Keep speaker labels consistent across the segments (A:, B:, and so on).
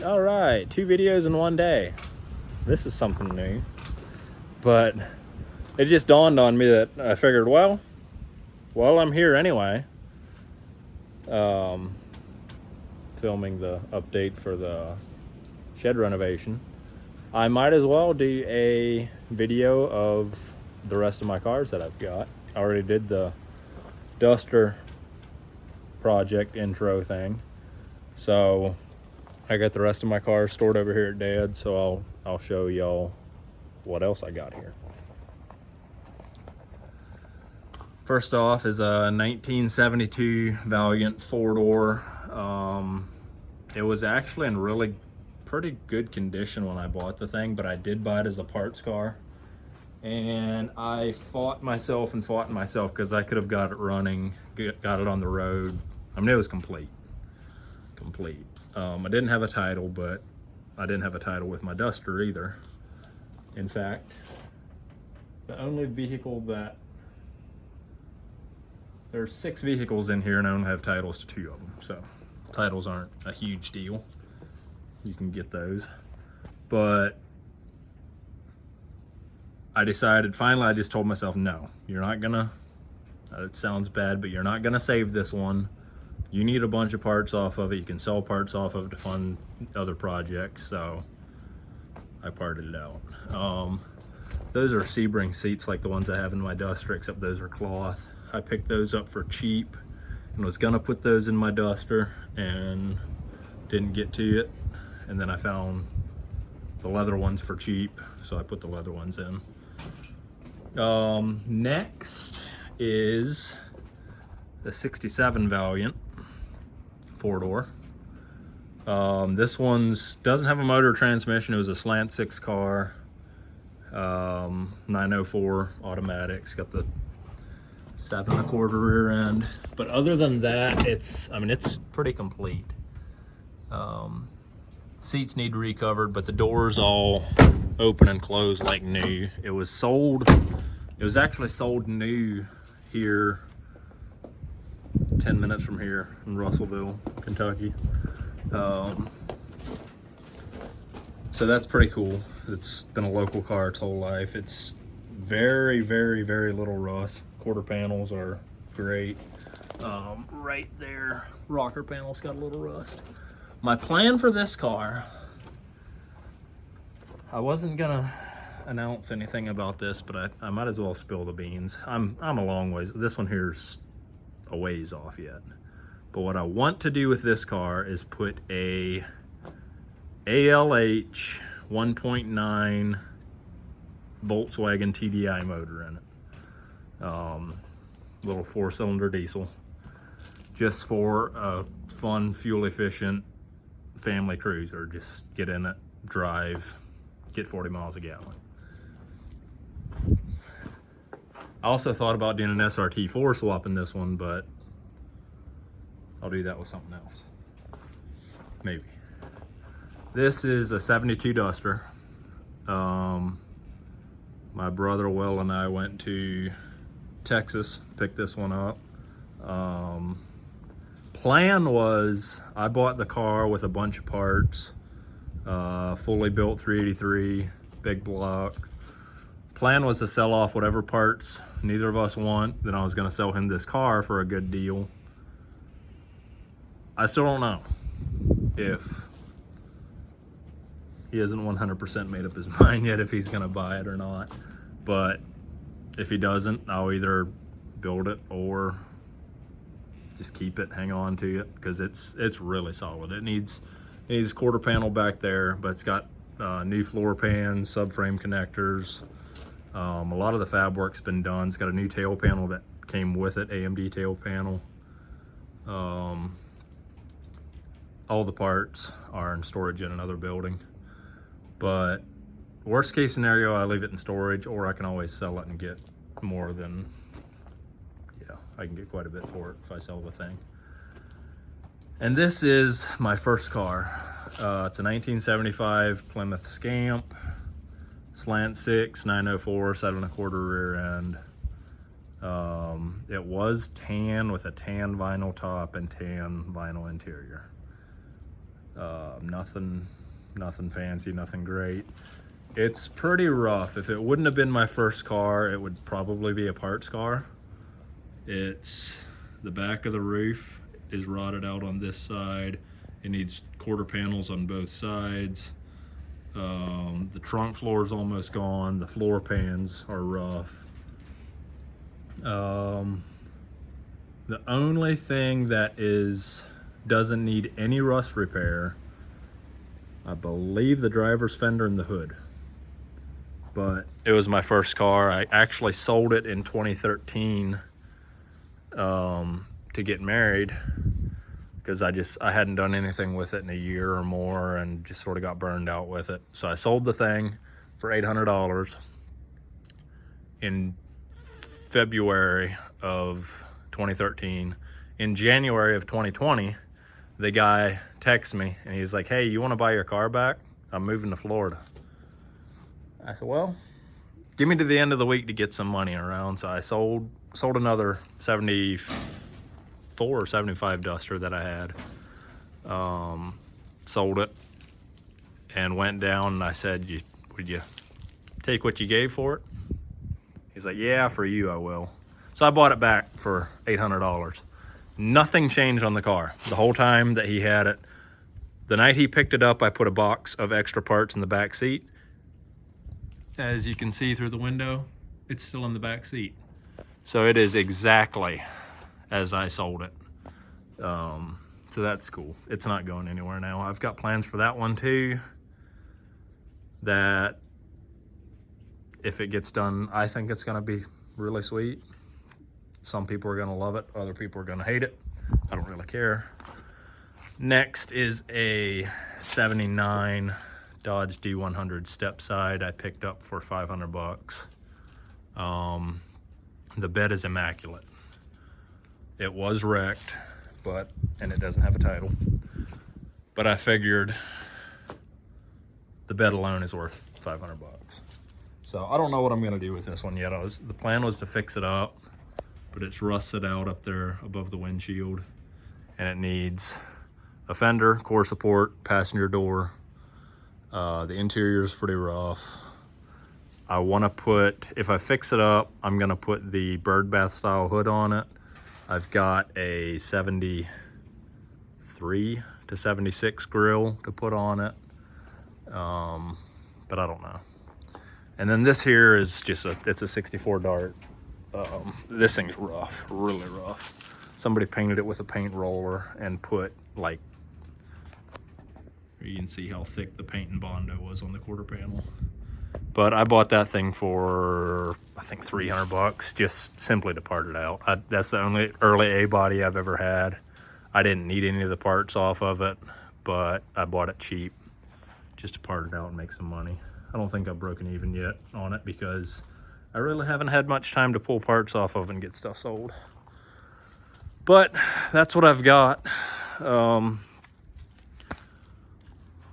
A: All right, 2 videos in one day. This is something new, but it just dawned on me that I figured, well, while I'm here anyway, filming the update for the shed renovation, I might as well do a video of the rest of my cars that I've got. I already did the Duster project intro thing, so I got the rest of my cars stored over here at Dad's, so I'll show y'all what else I got here. First off is a 1972 Valiant 4-door. It was actually in really pretty good condition when I bought the thing, but I did buy it as a parts car. And I fought myself because I could have got it running, got it on the road. I mean, it was complete. I didn't have a title, but I didn't have a title with my Duster either. In fact, the only vehicle that, there's 6 vehicles in here and I only have titles to 2 of them. So titles aren't a huge deal. You can get those. But I decided, finally, I just told myself, no, you're not gonna, it sounds bad, but you're not gonna save this one. You need a bunch of parts off of it. You can sell parts off of it to fund other projects. So I parted it out. Those are Sebring seats like the ones I have in my Duster, except those are cloth. I picked those up for cheap and was gonna put those in my Duster and didn't get to it. And then I found the leather ones for cheap, so I put the leather ones in. Next is the 67 Valiant 4-door. This one's doesn't have a motor or transmission. It was a slant 6 car, 904 automatic. It's got the 7 1/4 rear end, but other than that, it's pretty complete. Seats need recovered, but the doors all open and close like new. It was actually sold new here 10 minutes from here in Russellville, Kentucky. So that's pretty cool. It's been a local car its whole life. It's very, very, very little rust. Quarter panels are great. Right there, rocker panel's got a little rust. My plan for this car, I wasn't gonna announce anything about this, but I might as well spill the beans. I'm a long ways. This one here's a ways off yet. But what I want to do with this car is put a ALH 1.9 Volkswagen TDI motor in it. Little 4-cylinder diesel, just for a fun, fuel efficient family cruiser. Just get in it, drive, get 40 miles a gallon. I also thought about doing an SRT4 swap in this one, but I'll do that with something else, maybe. This is a 72 Duster. My brother Will and I went to Texas, picked this one up. Plan was, I bought the car with a bunch of parts, fully built 383, big block. Plan was to sell off whatever parts neither of us want, then I was gonna sell him this car for a good deal. I still don't know if he hasn't 100% made up his mind yet if he's gonna buy it or not. But if he doesn't, I'll either build it or just keep it, hang on to it, because it's really solid. It needs quarter panel back there, but it's got new floor pans, subframe connectors. A lot of the fab work's been done. It's got a new tail panel that came with it, AMD tail panel. All the parts are in storage in another building. But worst case scenario, I leave it in storage, or I can always sell it and get more than, yeah, I can get quite a bit for it if I sell the thing. And this is my first car. It's a 1975 Plymouth Scamp, slant 6, 904, 7 1/4 rear end. It was tan with a tan vinyl top and tan vinyl interior. Nothing fancy, nothing great. It's pretty rough. If it wouldn't have been my first car, it would probably be a parts car. It's the back of the roof is rotted out on this side. It needs quarter panels on both sides. The trunk floor is almost gone. The floor pans are rough. The only thing that doesn't need any rust repair, I believe, the driver's fender and the hood. But it was my first car. I actually sold it in 2013 to get married, because I hadn't done anything with it in a year or more and just sort of got burned out with it. So I sold the thing for $800 in February of 2013. In January of 2020, the guy texts me and he's like, "Hey, you want to buy your car back? I'm moving to Florida." I said, "Well, give me to the end of the week to get some money around." So I sold another 74 or 75 Duster that I had. Sold it and went down, and I said, would you take what you gave for it? He's like, "Yeah, for you I will." So I bought it back for $800. Nothing changed on the car the whole time that he had it. The night he picked it up, I put a box of extra parts in the back seat. As you can see through the window, it's still in the back seat. So it is exactly as I sold it. So that's cool. It's not going anywhere now. I've got plans for that one too, that if it gets done, I think it's gonna be really sweet. Some people are gonna love it, other people are gonna hate it. I don't really care. Next is a 79 Dodge D100 step side I picked up for $500. The bed is immaculate. It was wrecked, and it doesn't have a title. But I figured the bed alone is worth $500. So I don't know what I'm gonna do with this one yet. The plan was to fix it up, but it's rusted out up there above the windshield, and it needs a fender, core support, passenger door. The interior is pretty rough. I want to put, if I fix it up, I'm going to put the bird bath style hood on it. I've got a 73 to 76 grill to put on it, but I don't know. And then this here is just it's a 64 Dart. This thing's rough, really rough. Somebody painted it with a paint roller and put, like, you can see how thick the paint and Bondo was on the quarter panel. But I bought that thing for, I think, $300, just simply to part it out. That's the only early A body I've ever had. I didn't need any of the parts off of it, but I bought it cheap just to part it out and make some money. I don't think I've broken even yet on it because I really haven't had much time to pull parts off of and get stuff sold. But that's what I've got.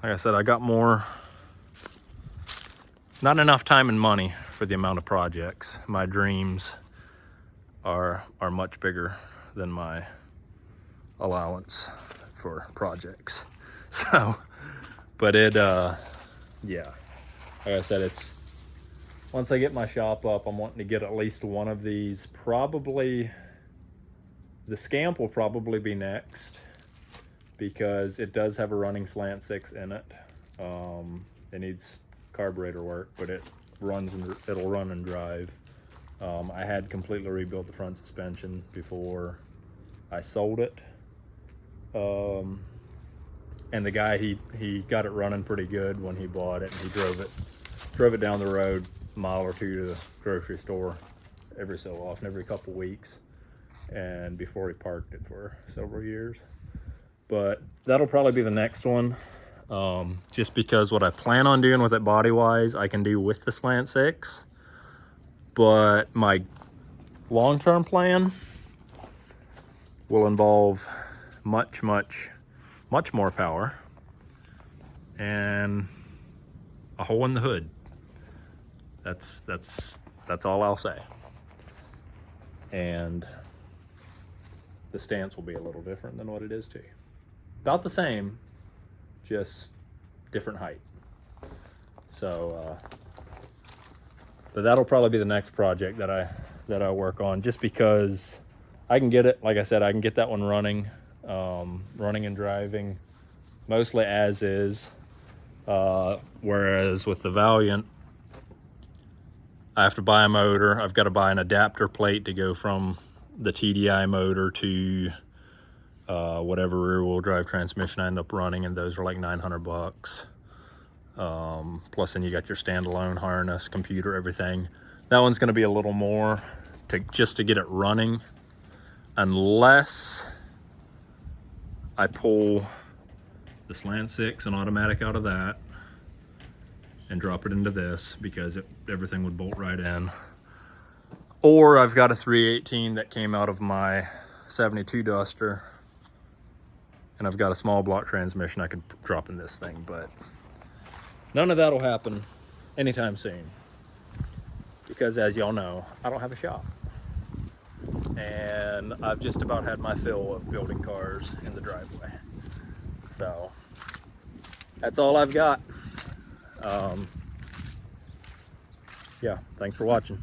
A: Like I said, I got not enough time and money for the amount of projects. My dreams are much bigger than my allowance for projects. So, but yeah, like I said, once I get my shop up, I'm wanting to get at least one of these. Probably the Scamp will probably be next, because it does have a running slant 6 in it. It needs carburetor work, but it'll run and drive. I had completely rebuilt the front suspension before I sold it. And the guy, he got it running pretty good when he bought it, and he drove it down the road a mile or two to the grocery store every so often, every couple weeks, and before he parked it for several years. But that'll probably be the next one, just because what I plan on doing with it body wise I can do with the slant 6, but my long-term plan will involve much more power and a hole in the hood. That's all I'll say. And the stance will be a little different than what it is too. About the same, just different height. So, but that'll probably be the next project that I work on, just because I can get it, like I said, I can get that one running and driving mostly as is. Whereas with the Valiant, I have to buy a motor. I've got to buy an adapter plate to go from the TDI motor to whatever rear wheel drive transmission I end up running, and those are like $900. Plus then you got your standalone harness, computer, everything. That one's going to be a little more just to get it running, unless I pull the Slant 6 and automatic out of that and drop it into this, because everything would bolt right in. Or I've got a 318 that came out of my 72 Duster, and I've got a small block transmission I could drop in this thing, but none of that'll happen anytime soon, because as y'all know, I don't have a shop. And I've just about had my fill of building cars in the driveway. So that's all I've got. Yeah, thanks for watching.